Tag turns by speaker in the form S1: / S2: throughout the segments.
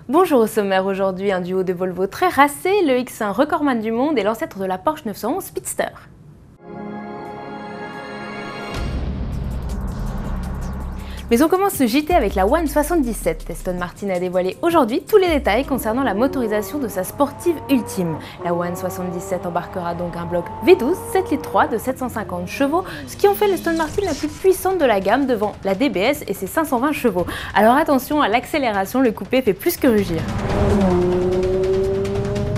S1: Bonjour au sommaire aujourd'hui, un duo de Volvo très racé, le X1 recordman du monde et l'ancêtre de la Porsche 911 Speedster. Mais on commence ce JT avec la One 77. Aston Martin a dévoilé aujourd'hui tous les détails concernant la motorisation de sa sportive ultime. La One 77 embarquera donc un bloc V12 7,3 litres de 750 chevaux, ce qui en fait l'Aston Martin la plus puissante de la gamme devant la DBS et ses 520 chevaux. Alors attention à l'accélération, le coupé fait plus que rugir.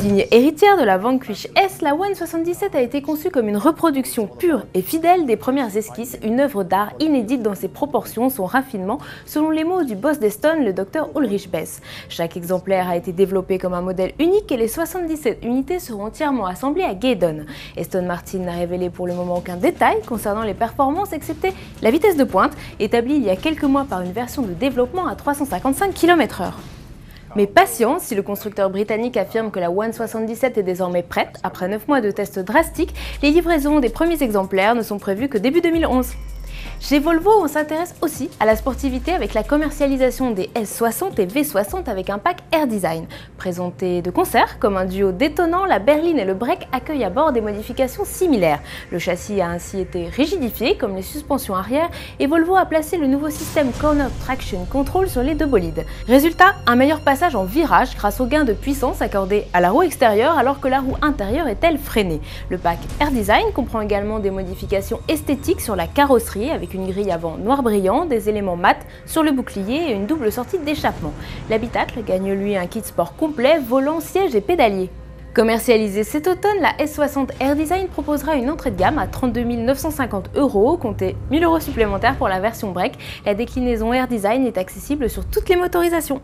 S1: Digne héritière de la Vanquish S, la One 77 a été conçue comme une reproduction pure et fidèle des premières esquisses, une œuvre d'art inédite dans ses proportions, son raffinement, selon les mots du boss d'Aston, le Dr Ulrich Bess. Chaque exemplaire a été développé comme un modèle unique et les 77 unités seront entièrement assemblées à Gaydon. Aston Martin n'a révélé pour le moment aucun détail concernant les performances, excepté la vitesse de pointe, établie il y a quelques mois par une version de développement à 355 km/h. Mais patience, si le constructeur britannique affirme que la One 77 est désormais prête, après 9 mois de tests drastiques, les livraisons des premiers exemplaires ne sont prévues que début 2011. Chez Volvo, on s'intéresse aussi à la sportivité avec la commercialisation des S60 et V60 avec un pack Air Design. Présenté de concert comme un duo détonnant, la berline et le break accueillent à bord des modifications similaires. Le châssis a ainsi été rigidifié comme les suspensions arrière et Volvo a placé le nouveau système Corner Traction Control sur les deux bolides. Résultat, un meilleur passage en virage grâce au gain de puissance accordé à la roue extérieure alors que la roue intérieure est elle freinée. Le pack Air Design comprend également des modifications esthétiques sur la carrosserie avec une grille avant noir brillant, des éléments mat sur le bouclier et une double sortie d'échappement. L'habitacle gagne lui un kit sport complet, volant, siège et pédalier. Commercialisée cet automne, la S60 Air Design proposera une entrée de gamme à 32 950 €, comptez 1 000 € supplémentaires pour la version break. La déclinaison Air Design est accessible sur toutes les motorisations.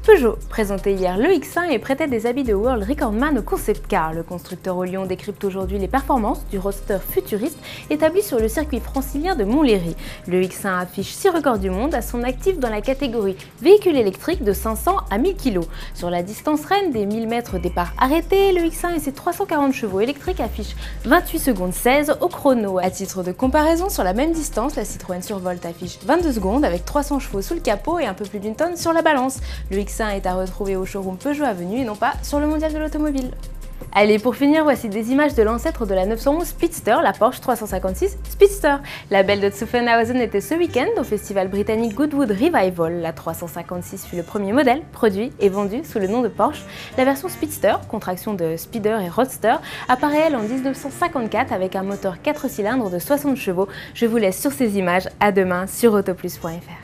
S1: Peugeot présentait hier le X1 et prêtait des habits de World Recordman au concept car. Le constructeur au Lyon décrypte aujourd'hui les performances du roadster futuriste établi sur le circuit francilien de Montlhéry. Le X1 affiche 6 records du monde à son actif dans la catégorie véhicule électrique de 500 à 1000 kg. Sur la distance reine des 1000 mètres départ arrêté, le X1 et ses 340 chevaux électriques affichent 28 secondes 16 au chrono. À titre de comparaison, sur la même distance, la Citroën Survolt affiche 22 secondes avec 300 chevaux sous le capot et un peu plus d'une tonne sur la balance. Le X1 est à retrouver au showroom Peugeot Avenue et non pas sur le mondial de l'automobile. Allez, pour finir, voici des images de l'ancêtre de la 911 Speedster, la Porsche 356 Speedster. La belle de Zuffenhausen était ce week-end au festival britannique Goodwood Revival. La 356 fut le premier modèle produit et vendu sous le nom de Porsche. La version Speedster, contraction de Speeder et Roadster, apparaît elle en 1954 avec un moteur 4 cylindres de 60 chevaux. Je vous laisse sur ces images. À demain sur autoplus.fr.